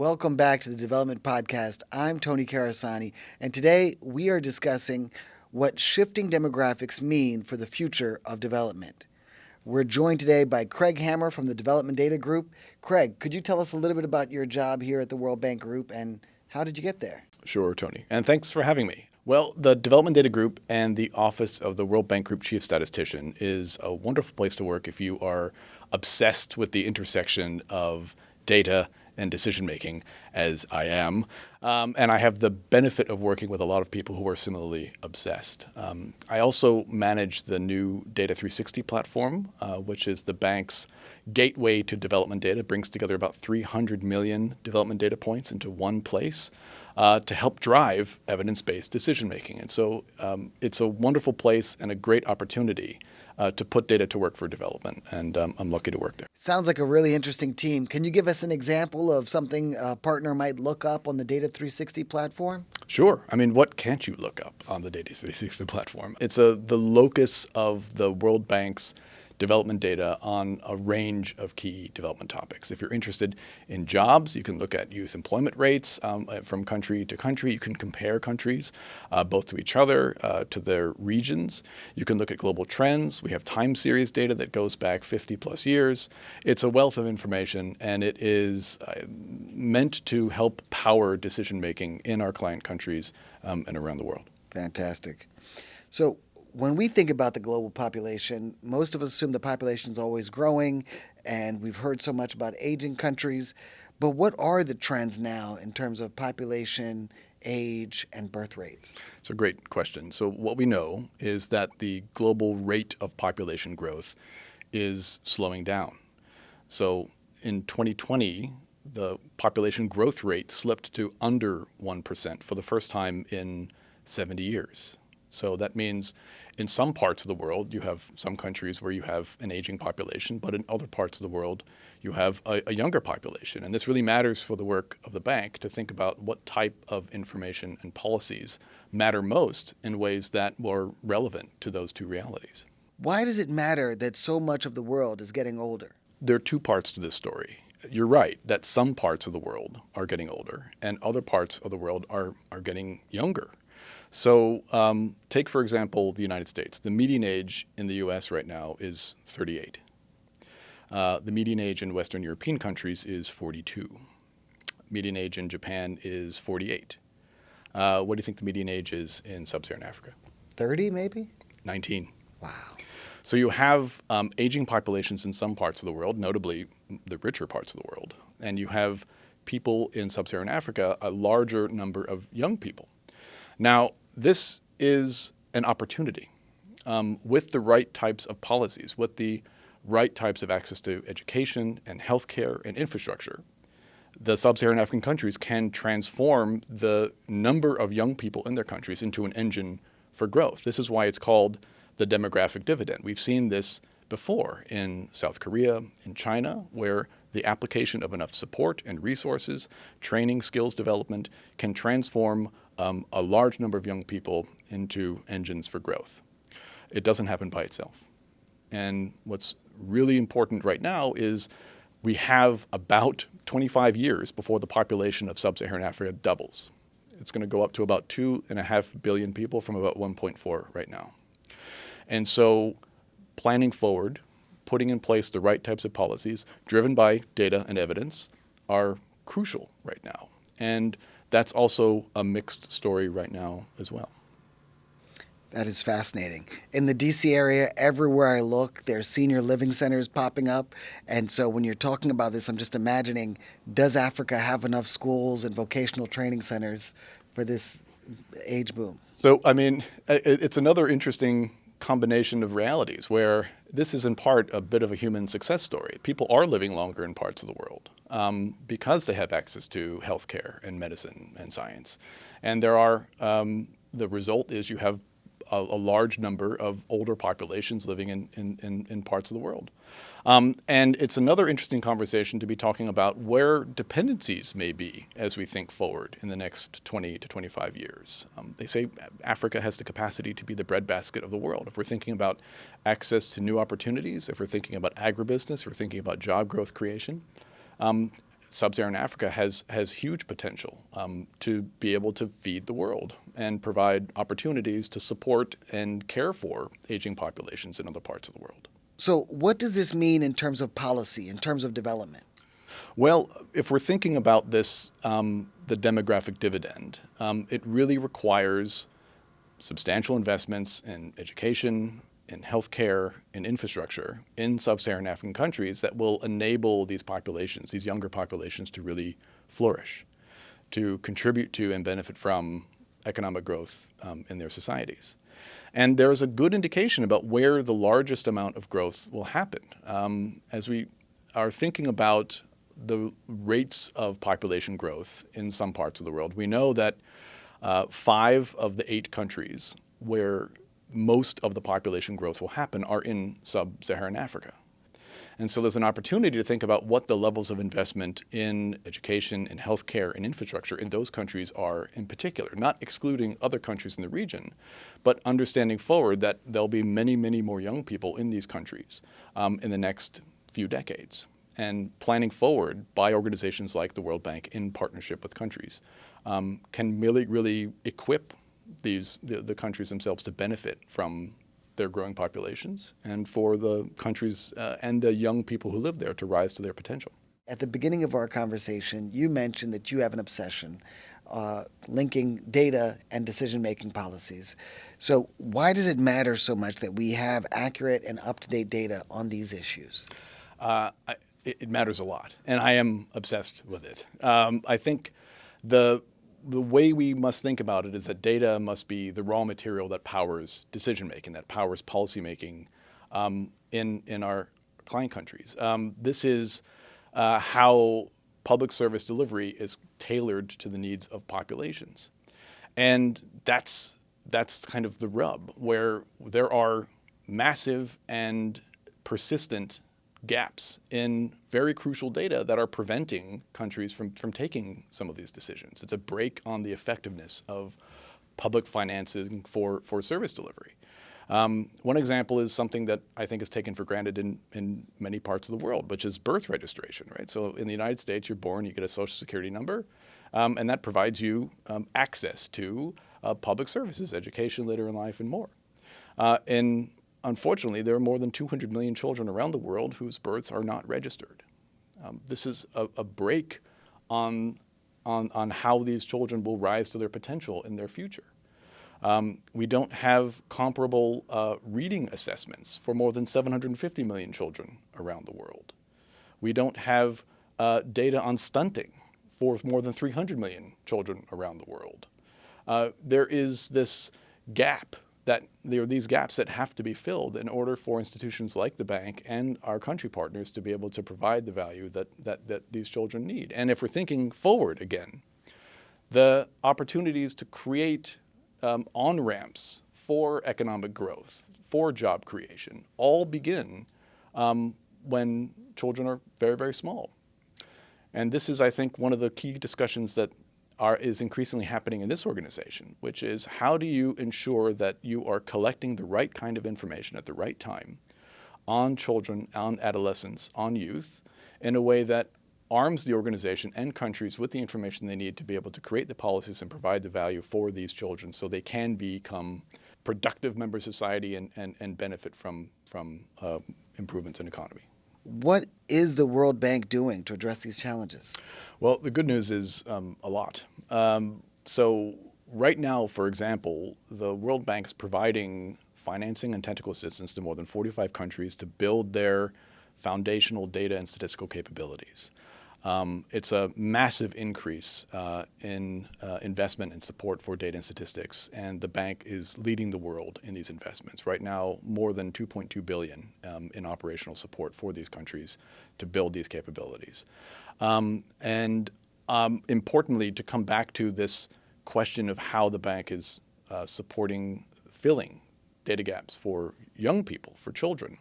Welcome back to the Development Podcast. I'm Tony Carasani, and today we are discussing what shifting demographics mean for the future of development. We're joined today by Craig Hammer from the Development Data Group. Craig, could you tell us a little bit about your job here at the World Bank Group and how did you get there? Sure, Tony, and thanks for having me. Well, the Development Data Group and the Office of the World Bank Group Chief Statistician is a wonderful place to work if you are obsessed with the intersection of data and decision making, as I am. And I have the benefit of working with a lot of people who are similarly obsessed. I also manage the new Data 360 platform, which is the bank's gateway to development data. It brings together about 300 million development data points into one place to help drive evidence-based decision making. And so it's a wonderful place and a great opportunity to put data to work for development, and I'm lucky to work there. Sounds like a really interesting team. Can you give us an example of something a partner might look up on the Data 360 platform? Sure. I mean, what can't you look up on the Data 360 platform? It's the locus of the World Bank's development data on a range of key development topics. If you're interested in jobs, you can look at youth employment rates from country to country. You can compare countries both to each other, to their regions. You can look at global trends. We have time series data that goes back 50 plus years. It's a wealth of information, and it is meant to help power decision making in our client countries and around the world. Fantastic. So when we think about the global population, most of us assume the population is always growing, and we've heard so much about aging countries. But what are the trends now in terms of population, age, and birth rates? It's a great question. So what we know is that the global rate of population growth is slowing down. So in 2020, the population growth rate slipped to under 1% for the first time in 70 years. So that means in some parts of the world, you have some countries where you have an aging population, but in other parts of the world, you have a younger population. And this really matters for the work of the bank to think about what type of information and policies matter most in ways that were relevant to those two realities. Why does it matter that so much of the world is getting older? There are two parts to this story. You're right that some parts of the world are getting older and other parts of the world are getting younger. So take, for example, the United States. The median age in the U.S. right now is 38. The median age in Western European countries is 42. Median age in Japan is 48. What do you think the median age is in sub-Saharan Africa? 30, maybe? 19. Wow. So you have aging populations in some parts of the world, notably the richer parts of the world. And you have people in sub-Saharan Africa, a larger number of young people. Now, this is an opportunity with the right types of policies, with the right types of access to education and healthcare and infrastructure. The sub-Saharan African countries can transform the number of young people in their countries into an engine for growth. This is why it's called the demographic dividend. We've seen this before in South Korea, in China, where the application of enough support and resources, training, skills development can transform a large number of young people into engines for growth. It doesn't happen by itself. And what's really important right now is we have about 25 years before the population of sub-Saharan Africa doubles. It's going to go up to about 2.5 billion people from about 1.4 right now. And so planning forward, putting in place the right types of policies driven by data and evidence are crucial right now. And that's also a mixed story right now as well. That is fascinating. In the DC area, everywhere I look, there's senior living centers popping up. And so when you're talking about this, I'm just imagining, does Africa have enough schools and vocational training centers for this age boom? So, I mean, it's another interesting combination of realities where this is in part a bit of a human success story. People are living longer in parts of the world because they have access to healthcare and medicine and science. And there are, the result is you have a large number of older populations living in parts of the world. And it's another interesting conversation to be talking about where dependencies may be as we think forward in the next 20 to 25 years. They say Africa has the capacity to be the breadbasket of the world. If we're thinking about access to new opportunities, if we're thinking about agribusiness, if we're thinking about job growth creation, sub-Saharan Africa has huge potential to be able to feed the world and provide opportunities to support and care for aging populations in other parts of the world. So, what does this mean in terms of policy, in terms of development? Well, if we're thinking about this, the demographic dividend, it really requires substantial investments in education, in healthcare, in infrastructure in sub-Saharan African countries that will enable these populations, these younger populations, to really flourish, to contribute to and benefit from economic growth in their societies. And there's a good indication about where the largest amount of growth will happen. As we are thinking about the rates of population growth in some parts of the world, we know that 5 of the 8 countries where most of the population growth will happen are in sub-Saharan Africa. And so there's an opportunity to think about what the levels of investment in education, in healthcare, and infrastructure in those countries are in particular, not excluding other countries in the region, but understanding forward that there'll be many, many more young people in these countries in the next few decades. And planning forward by organizations like the World Bank in partnership with countries can really equip the countries themselves to benefit from their growing populations, and for the countries and the young people who live there to rise to their potential. At the beginning of our conversation, you mentioned that you have an obsession linking data and decision-making policies. So why does it matter so much that we have accurate and up-to-date data on these issues? It matters a lot, and I am obsessed with it. I think the way we must think about it is that data must be the raw material that powers decision-making, that powers policymaking in our client countries. This is how public service delivery is tailored to the needs of populations. And that's kind of the rub, where there are massive and persistent gaps in very crucial data that are preventing countries from taking some of these decisions. It's a brake on the effectiveness of public financing for service delivery. One example is something that I think is taken for granted in many parts of the world, which is birth registration, right? So in the United States, you're born, you get a social security number, and that provides you access to public services, education later in life, and more. Unfortunately, there are more than 200 million children around the world whose births are not registered. This is a brake on how these children will rise to their potential in their future. We don't have comparable reading assessments for more than 750 million children around the world. We don't have data on stunting for more than 300 million children around the world. There is this gap there are these gaps that have to be filled in order for institutions like the bank and our country partners to be able to provide the value that these children need. And if we're thinking forward again, the opportunities to create on-ramps for economic growth, for job creation, all begin when children are very, very small. And this is, I think, one of the key discussions that is increasingly happening in this organization, which is how do you ensure that you are collecting the right kind of information at the right time on children, on adolescents, on youth, in a way that arms the organization and countries with the information they need to be able to create the policies and provide the value for these children so they can become productive members of society and benefit from improvements in economy. What is the World Bank doing to address these challenges? Well, the good news is a lot. So right now, for example, the World Bank is providing financing and technical assistance to more than 45 countries to build their foundational data and statistical capabilities. It's a massive increase in investment and support for data and statistics, and the bank is leading the world in these investments. Right now, more than $2.2 billion in operational support for these countries to build these capabilities. Importantly, to come back to this question of how the bank is filling data gaps for young people, for children.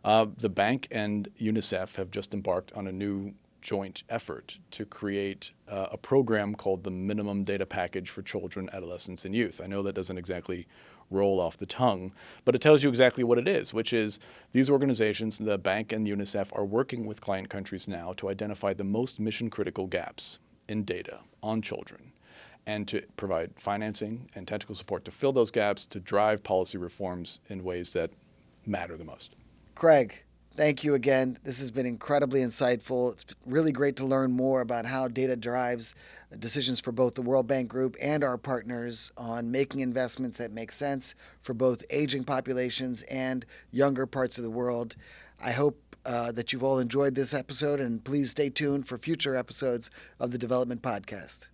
The bank and UNICEF have just embarked on a new joint effort to create a program called the Minimum Data Package for Children, Adolescents, and Youth. I know that doesn't exactly roll off the tongue, but it tells you exactly what it is, which is these organizations, the bank and UNICEF, are working with client countries now to identify the most mission-critical gaps in data on children and to provide financing and technical support to fill those gaps, to drive policy reforms in ways that matter the most. Craig, thank you again. This has been incredibly insightful. It's really great to learn more about how data drives decisions for both the World Bank Group and our partners on making investments that make sense for both aging populations and younger parts of the world. I hope that you've all enjoyed this episode, and please stay tuned for future episodes of the Development Podcast.